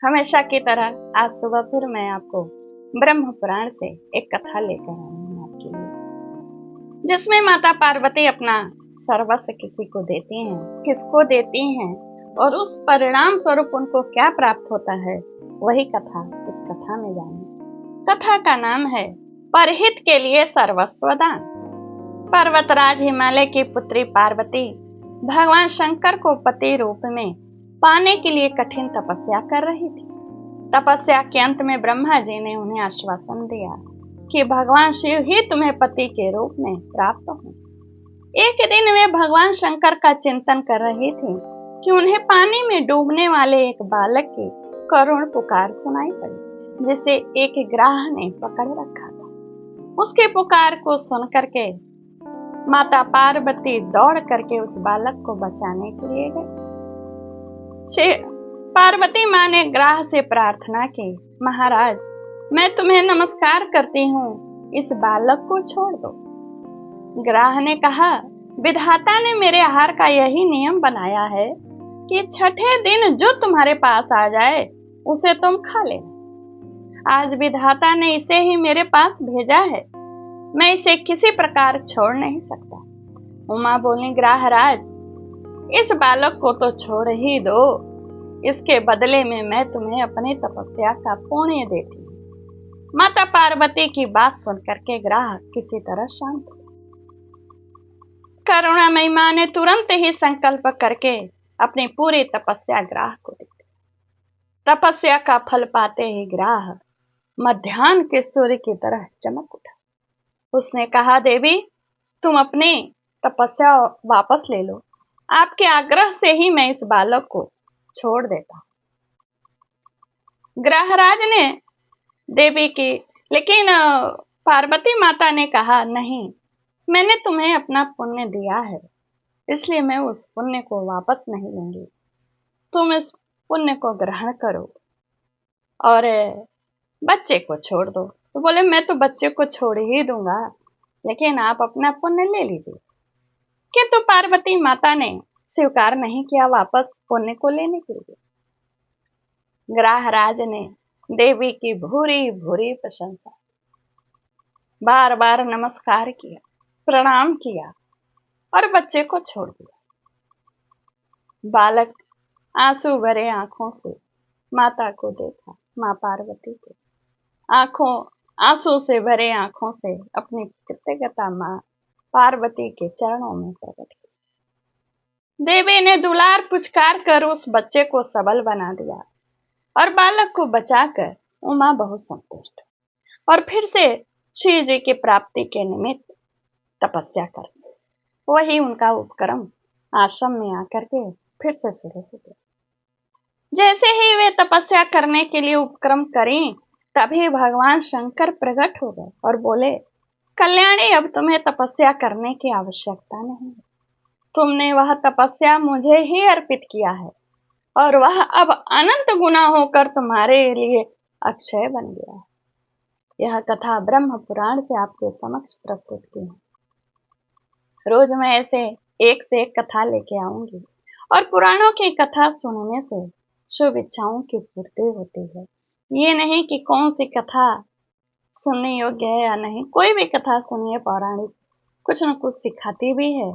हमेशा की तरह आज सुबह फिर मैं आपको ब्रह्म पुराण से एक कथा लेकर आई हूँ आपके लिए, जिसमें माता पार्वती अपना सर्वस्व किसी को देती हैं, किसको देती हैं और उस परिणाम स्वरूप उनको क्या प्राप्त होता है, वही कथा इस कथा में जानें। कथा का नाम है परहित के लिए सर्वस्व दान। पर्वतराज हिमालय की पुत्री पार्वती भगवान शंकर को पति रूप में पाने के लिए कठिन तपस्या कर रही थी। तपस्या के अंत में ब्रह्मा जी ने उन्हें आश्वासन दिया कि भगवान शिव ही तुम्हें पति के रूप में प्राप्त हों। एक दिन वे भगवान शंकर का चिंतन कर रही थी कि उन्हें पानी में डूबने वाले एक बालक की करुण पुकार सुनाई पड़ी, जिसे एक ग्राह ने पकड़ रखा था। उसके पुकार को सुन करके माता पार्वती दौड़ करके उस बालक को बचाने के लिए गई। पार्वती माँ ने ग्राह से प्रार्थना की, महाराज मैं तुम्हें नमस्कार करती हूँ, इस बालक को छोड़ दो। ग्राह ने कहा, विधाता ने मेरे आहार का यही नियम बनाया है कि छठे दिन जो तुम्हारे पास आ जाए उसे तुम खा लेना। आज विधाता ने इसे ही मेरे पास भेजा है, मैं इसे किसी प्रकार छोड़ नहीं सकता। उमा बोली, ग्राहराज इस बालक को तो छोड़ ही दो, इसके बदले में मैं तुम्हें अपनी तपस्या का पुण्य देती हूँ। माता पार्वती की बात सुनकर के ग्राह किसी तरह शांत हुआ। करुणामयी मां ने तुरंत ही संकल्प करके अपनी पूरी तपस्या ग्राह को दी। तपस्या का फल पाते ही ग्राह मध्याह्न के सूर्य की तरह चमक उठा। उसने कहा, देवी तुम अपनी तपस्या वापस ले लो, आपके आग्रह से ही मैं इस बालक को छोड़ देता। ग्रहराज ने देवी की, लेकिन पार्वती माता ने कहा, नहीं, मैंने तुम्हें अपना पुण्य दिया है, इसलिए मैं उस पुण्य को वापस नहीं लूंगी। तुम इस पुण्य को ग्रहण करो और बच्चे को छोड़ दो। तो बोले, मैं तो बच्चे को छोड़ ही दूंगा, लेकिन आप अपना पुण्य ले लीजिए। किंतु पार्वती माता ने स्वीकार नहीं किया वापस पुण्य को लेने के लिए। ग्रहराज ने देवी की भूरी भूरी प्रशंसा, बार बार नमस्कार किया, प्रणाम किया और बच्चे को छोड़ दिया। बालक आंसू भरे आंखों से माता को देखा। मां पार्वती को आंसू से भरे आंखों से अपनी कृतज्ञता मां पार्वती के चरणों में प्रकट की। देवी ने दुलार पुचकार कर उस बच्चे को सबल बना दिया और बालक को बचाकर उमा बहुत संतुष्ट और फिर से शिव जी की प्राप्ति के निमित्त तपस्या कर वही उनका उपक्रम आश्रम में आकर के फिर से शुरू हो गया। जैसे ही वे तपस्या करने के लिए उपक्रम करें, तभी भगवान शंकर प्रकट हो गए और बोले, कल्याणी अब तुम्हें तपस्या करने की आवश्यकता नहीं, तुमने वह तपस्या मुझे ही अर्पित किया है और वह अब अनंत गुना होकर तुम्हारे लिए अक्षय बन गया है। यह कथा ब्रह्म पुराण से आपके समक्ष प्रस्तुत की है। रोज मैं ऐसे एक से एक कथा लेके आऊंगी और पुराणों की कथा सुनने से शुभ इच्छाओं की पूर्ति होती है। ये नहीं कि कौन सी कथा सुनने योग्य है या नहीं, कोई भी कथा सुनिए पौराणिक कुछ न कुछ सिखाती भी है